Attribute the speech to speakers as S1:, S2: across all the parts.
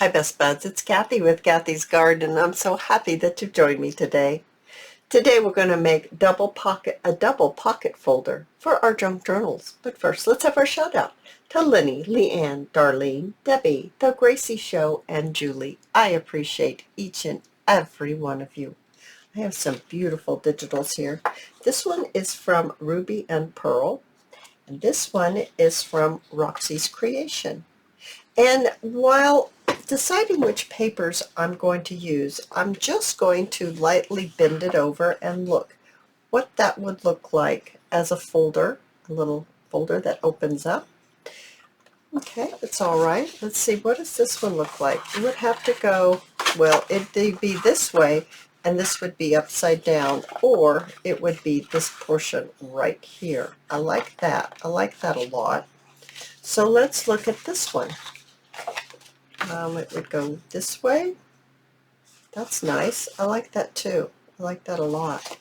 S1: Hi Best Buds, it's Cathy with Cathy's Garden, and I'm so happy that you've joined me today. Today we're going to make a double pocket folder for our junk journals. But first, let's have our shout out to Lenny, Leanne, Darlene, Debbie, The Gracie Show, and Julie. I appreciate each and every one of you. I have some beautiful digitals here. This one is from Ruby and Pearl, and this one is from Roxy's Creation. And while deciding which papers I'm going to use, I'm just going to lightly bend it over and look what that would look like as a folder, a little folder that opens up. Okay, it's all right. Let's see, what does this one look like? It would have to go, well, it'd be this way, and this would be upside down, or it would be this portion right here. I like that. I like that a lot. So let's look at this one. It would go this way. That's nice. I like that too. I like that a lot.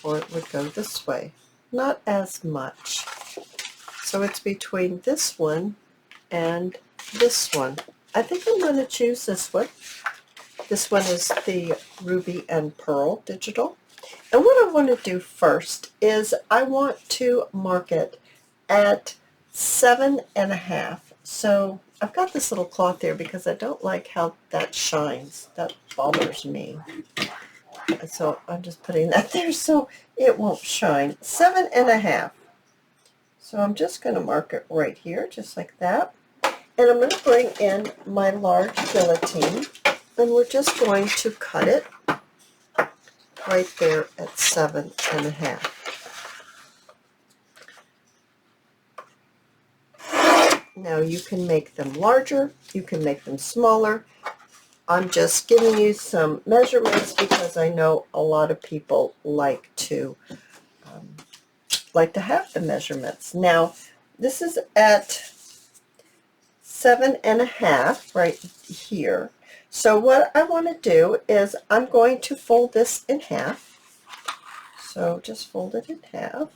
S1: Or it would go this way. Not as much. So it's between this one and this one. I think I'm going to choose this one. This one is the Ruby and Pearl digital. And what I want to do first is I want to mark it at 7.5. So I've got this little cloth here because I don't like how that shines. That bothers me. So I'm just putting that there so it won't shine. 7.5. So I'm just going to mark it right here, just like that. And I'm going to bring in my large guillotine, and we're just going to cut it right there at 7.5. Now you can make them larger, you can make them smaller. I'm just giving you some measurements because I know a lot of people like to have the measurements. Now this is at 7.5 right here. So what I want to do is I'm going to fold this in half. So just fold it in half.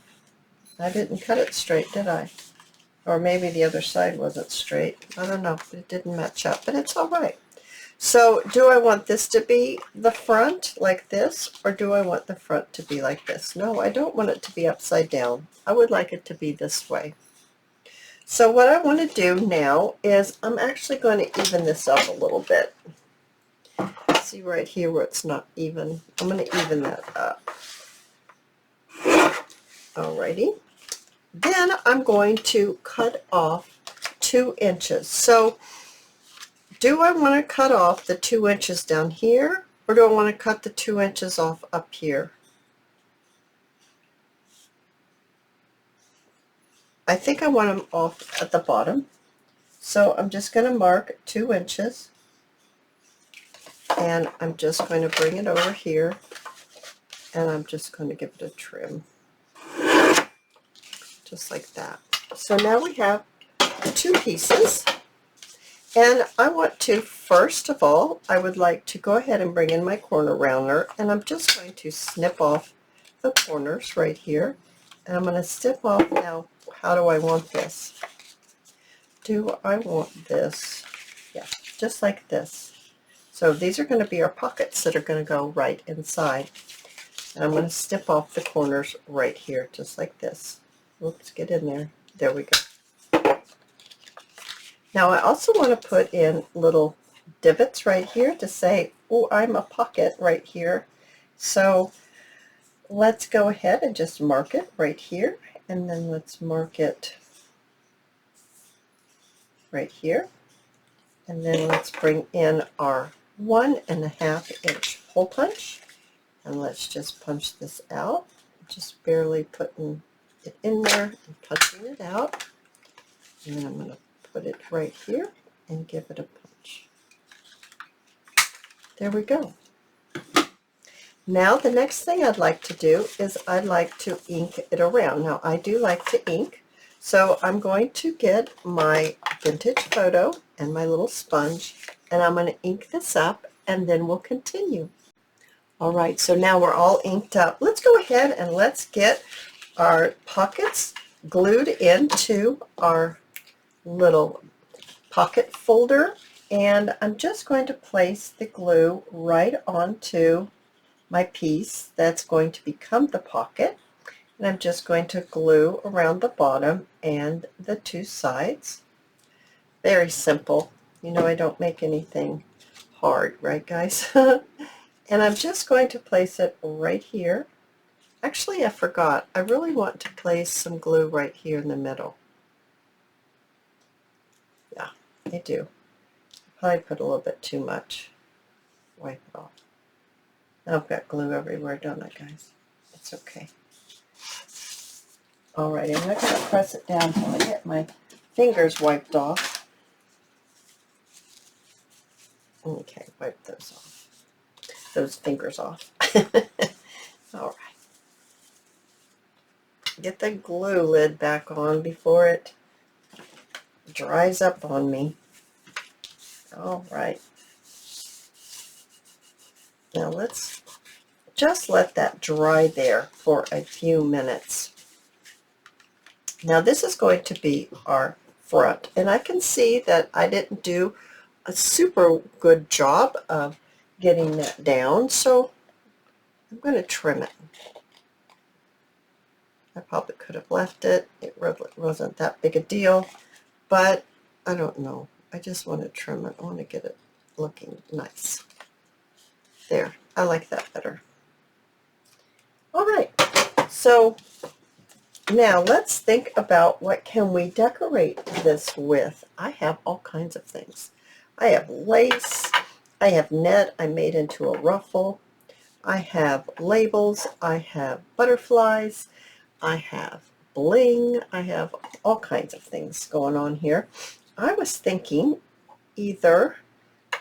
S1: I didn't cut it straight, did I? Or maybe the other side wasn't straight. I don't know. It didn't match up, but it's all right. So do I want this to be the front like this, or do I want the front to be like this? No, I don't want it to be upside down. I would like it to be this way. So what I want to do now is I'm actually going to even this up a little bit. See right here where it's not even. I'm going to even that up. Alrighty. Then I'm going to cut off 2 inches. So do I want to cut off the 2 inches down here, or do I want to cut the 2 inches off up here? I think I want them off at the bottom. So I'm just going to mark 2 inches, and I'm just going to bring it over here, and I'm just going to give it a trim. Just like that. So now we have 2 pieces, and I want to, first of all, I would like to go ahead and bring in my corner rounder, and I'm just going to snip off the corners right here, and I'm going to snip off. Now, how do I want this? Do I want this? Yeah, just like this. So these are going to be our pockets that are going to go right inside, and I'm going to snip off the corners right here, just like this. Oops, get in there. There we go. Now I also want to put in little divots right here to say, oh, I'm a pocket right here. So let's go ahead and just mark it right here, and then let's mark it right here, and then let's bring in our 1.5 inch hole punch, and let's just punch this out, just barely putting it in there and punching it out, and then I'm going to put it right here and give it a punch. There we go. Now the next thing I'd like to do is I'd like to ink it around. Now I do like to ink, so I'm going to get my vintage photo and my little sponge, and I'm going to ink this up, and then we'll continue. All right, so now we're all inked up. Let's go ahead and let's get our pockets glued into our little pocket folder, And I'm just going to place the glue right onto my piece that's going to become the pocket. And I'm just going to glue around the bottom and the two sides. Very simple. You know, I don't make anything hard, right guys? And I'm just going to place it right here. Actually, I forgot. I really want to place some glue right here in the middle. Yeah, I do. Probably put a little bit too much. Wipe it off. I've got glue everywhere, don't I, guys? It's okay. Alright, I'm not going to press it down until I get my fingers wiped off. Okay, wipe those off. Those fingers off. Alright. Get the glue lid back on before it dries up on me. Alright. Now let's just let that dry there for a few minutes. Now this is going to be our front, and I can see that I didn't do a super good job of getting that down, so I'm going to trim it. I probably could have left it. It really wasn't that big a deal, but I don't know. I just want to trim it. I want to get it looking nice. There. I like that better. All right. So now let's think about what can we decorate this with. I have all kinds of things. I have lace. I have net I made into a ruffle. I have labels. I have butterflies. I have bling. I have all kinds of things going on here. I was thinking either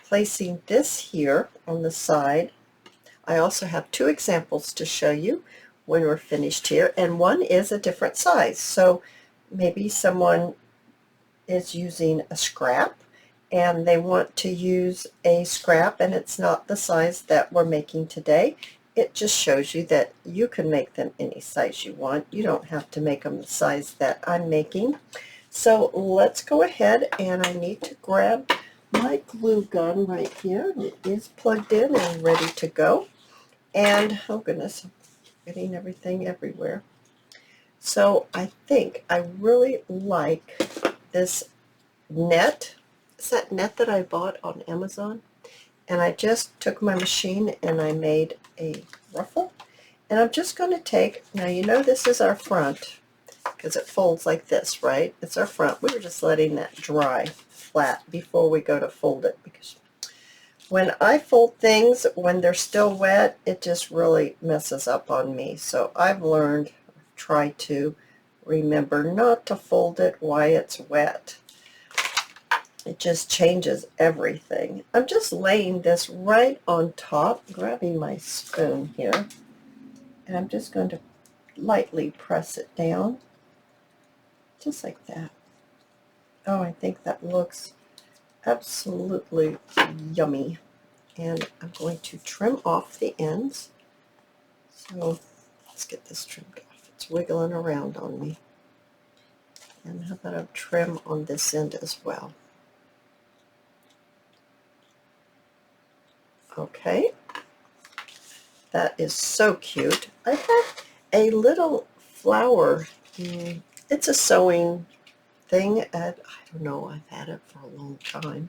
S1: placing this here on the side. I also have two examples to show you when we're finished here, and one is a different size. So maybe someone is using a scrap and they want to use a scrap and it's not the size that we're making today. It just shows you that you can make them any size you want. You don't have to make them the size that I'm making. So let's go ahead, and I need to grab my glue gun right here. It is plugged in and ready to go. And, oh goodness, I'm getting everything everywhere. So I think I really like this net. It's that net that I bought on Amazon. And I just took my machine and I made a ruffle. And I'm just going to take, now you know this is our front, because it folds like this, right? It's our front. We were just letting that dry flat before we go to fold it, because when I fold things when they're still wet, it just really messes up on me. So I've learned, try to remember not to fold it while it's wet. It just changes everything. I'm just laying this right on top, grabbing my spoon here, and I'm just going to lightly press it down, just like that. Oh, I think that looks absolutely yummy. And I'm going to trim off the ends. So let's get this trimmed off. It's wiggling around on me. And how about a trim on this end as well? Okay. That is so cute. I have a little flower. It's a sewing thing. I don't know. I've had it for a long time.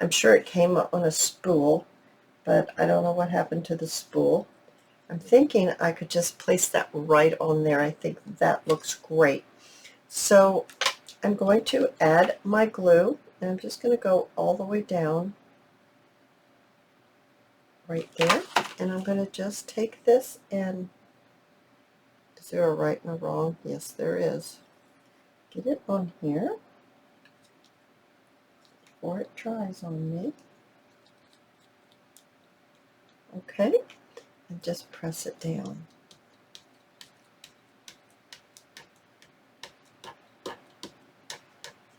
S1: I'm sure it came up on a spool, but I don't know what happened to the spool. I'm thinking I could just place that right on there. I think that looks great. So I'm going to add my glue, and I'm just going to go all the way down right there. And I'm going to just take this, and is there a right and a wrong? Yes, there is. Get it on here before it dries on me. Okay, and just press it down.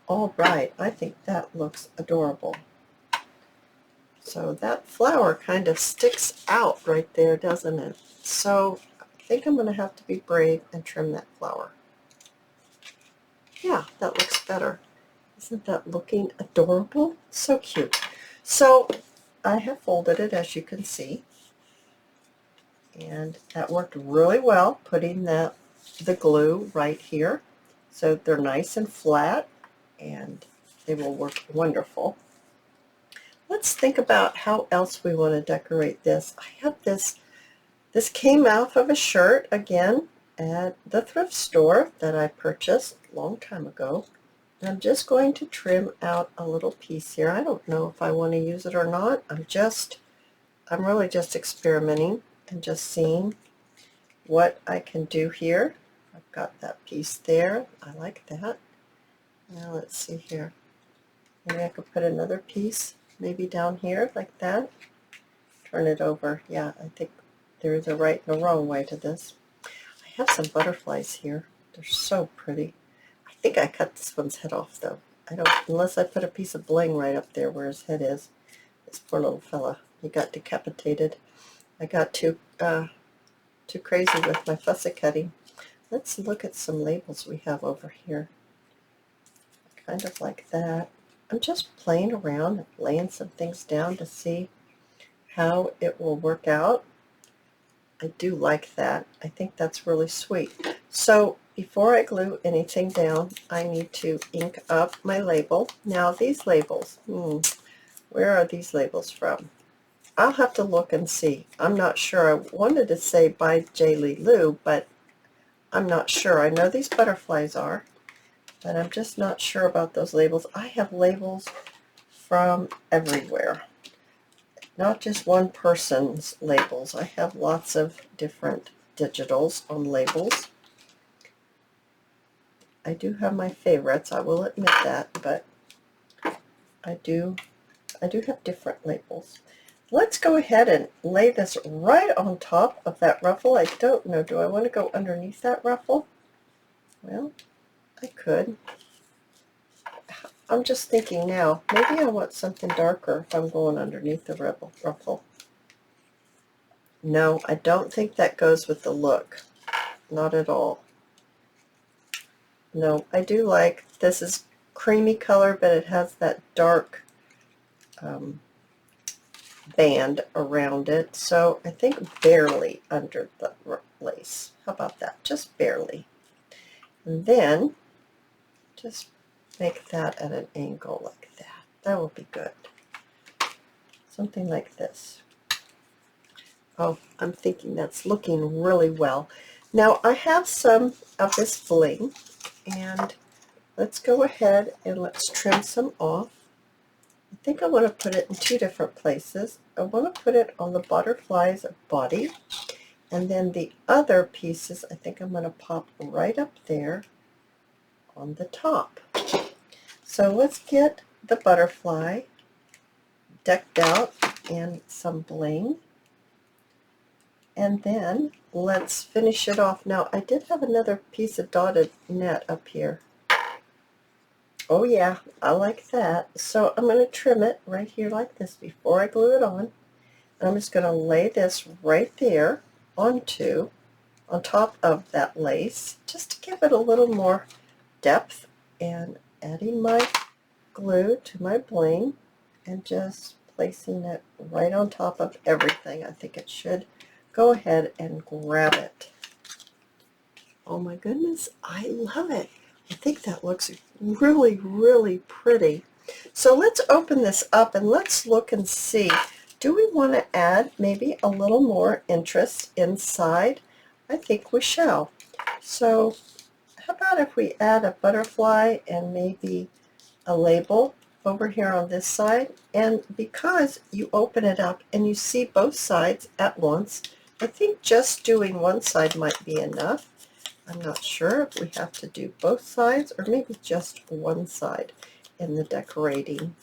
S1: All right, I think that looks adorable. So that flower kind of sticks out right there, doesn't it? So I think I'm going to have to be brave and trim that flower. Yeah, that looks better. Isn't that looking adorable? So cute. So I have folded it, as you can see, and that worked really well, putting the glue right here. So they're nice and flat, and they will work wonderful. Let's think about how else we want to decorate this. I have this came out of a shirt, again, at the thrift store that I purchased a long time ago. And I'm just going to trim out a little piece here. I don't know if I want to use it or not. I'm really just experimenting and just seeing what I can do here. I've got that piece there. I like that. Now let's see here. Maybe I could put another piece maybe down here like that. Turn it over. Yeah, I think there is a right and a wrong way to this. I have some butterflies here. They're so pretty. I think I cut this one's head off though. I don't, unless I put a piece of bling right up there where his head is. This poor little fella. He got decapitated. I got too crazy with my fussy cutting. Let's look at some labels we have over here. Kind of like that. I'm just playing around and laying some things down to see how it will work out. I do like that. I think that's really sweet. So before I glue anything down, I need to ink up my label. Now these labels, where are these labels from? I'll have to look and see. I'm not sure. I wanted to say by JLeeloo, but I'm not sure. I know these butterflies are, but I'm just not sure about those labels. I have labels from everywhere. Not just one person's labels. I have lots of different digitals on labels. I do have my favorites, I will admit that, but I do have different labels. Let's go ahead and lay this right on top of that ruffle. I don't know, do I want to go underneath that ruffle? Well, I could. I'm just thinking now, maybe I want something darker if I'm going underneath the ruffle. No, I don't think that goes with the look. Not at all. No, I do like, this is creamy color, but it has that dark band around it. So I think barely under the lace. How about that? Just barely. And then just make that at an angle like that. That will be good. Something like this. Oh, I'm thinking that's looking really well. Now I have some of this bling, and let's go ahead and let's trim some off. I think I want to put it in two different places. I want to put it on the butterfly's body, and then the other pieces I think I'm going to pop right up there on the top. So let's get the butterfly decked out in some bling, and then let's finish it off. Now I did have another piece of dotted net up here. Oh yeah, I like that. So I'm going to trim it right here like this before I glue it on. And I'm just going to lay this right there on top of that lace, just to give it a little more depth, and adding my glue to my bling and just placing it right on top of everything. I think it should go ahead and grab it. Oh my goodness, I love it. I think that looks really, really pretty. So let's open this up and let's look and see. Do we want to add maybe a little more interest inside? I think we shall. So how about if we add a butterfly and maybe a label over here on this side? And because you open it up and you see both sides at once, I think just doing one side might be enough. I'm not sure if we have to do both sides or maybe just one side in the decorating.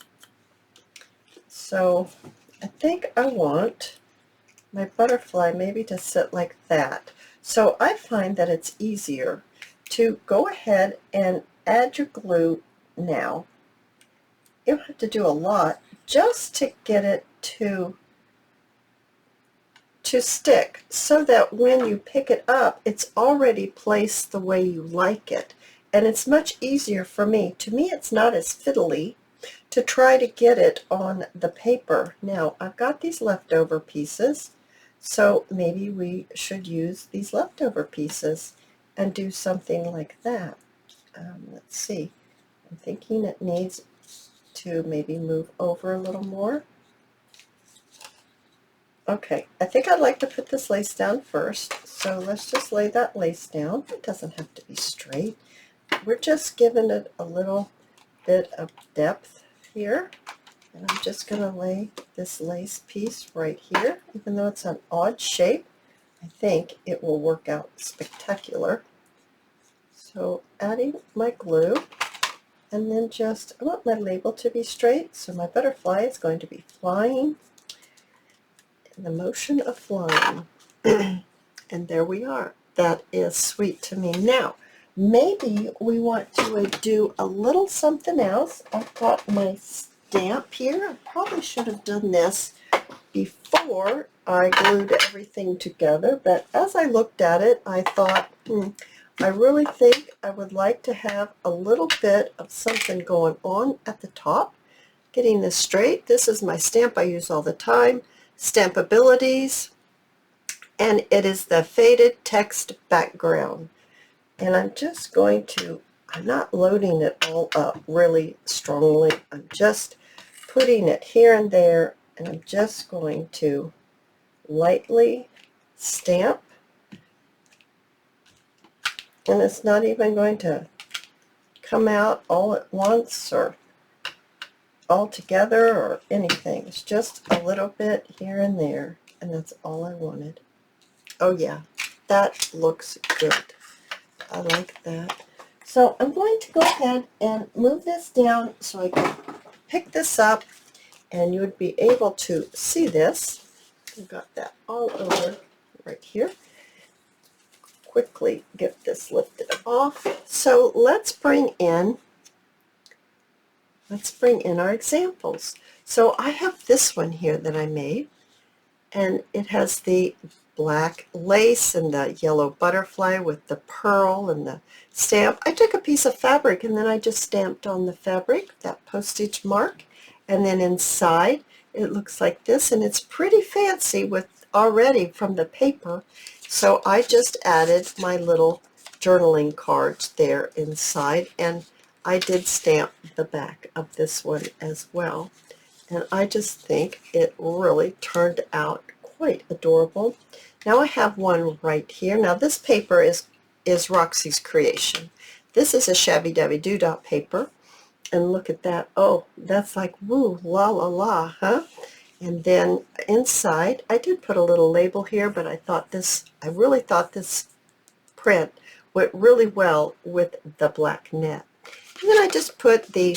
S1: So I think I want my butterfly maybe to sit like that. So I find that it's easier to go ahead and add your glue now. You don't have to do a lot just to get it to stick, so that when you pick it up it's already placed the way you like it, and it's much easier for me. To me it's not as fiddly to try to get it on the paper. Now, I've got these leftover pieces, so maybe we should use these leftover pieces and do something like that. Let's see. I'm thinking it needs to maybe move over a little more. Okay, I think I'd like to put this lace down first, so let's just lay that lace down. It doesn't have to be straight. We're just giving it a little bit of depth here, and I'm just going to lay this lace piece right here. Even though it's an odd shape, I think it will work out spectacular. So adding my glue, and then just, I want my label to be straight, so my butterfly is going to be flying in the motion of flying. And there we are. That is sweet to me. Now, maybe we want to do a little something else. I've got my stamp here. I probably should have done this before I glued everything together, but as I looked at it, I thought, I really think I would like to have a little bit of something going on at the top. Getting this straight. This is my stamp I use all the time, Stampabilities, and it is the faded text background. And I'm just going to, I'm not loading it all up really strongly. I'm just putting it here and there, and I'm just going to lightly stamp. And it's not even going to come out all at once or all together or anything. It's just a little bit here and there, and that's all I wanted. Oh yeah, that looks good. I like that. So I'm going to go ahead and move this down so I can pick this up, and you would be able to see this. I've got that all over right here. Quickly get this lifted off. So let's bring in our examples. So I have this one here that I made, and it has the black lace and the yellow butterfly with the pearl and the stamp. I took a piece of fabric and then I just stamped on the fabric that postage mark, and then inside it looks like this, and it's pretty fancy with already from the paper. So I just added my little journaling cards there inside, and I did stamp the back of this one as well, and I just think it really turned out quite adorable. Now I have one right here. Now this paper is Roxy's creation. This is a Shabbydabbydoodah paper, and look at that. Oh, that's like woo, la la la, huh? And then inside, I did put a little label here, but I really thought this print went really well with the black net. And then I just put the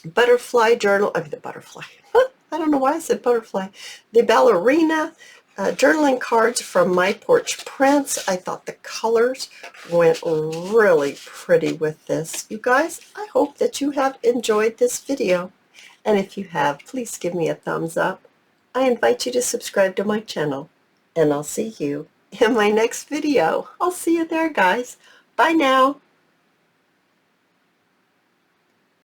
S1: butterfly journal, the butterfly, I don't know why I said butterfly, the ballerina journaling cards from My Porch Prints. I thought the colors went really pretty with this. You guys, I hope that you have enjoyed this video. And if you have, please give me a thumbs up. I invite you to subscribe to my channel, and I'll see you in my next video. I'll see you there, guys. Bye now.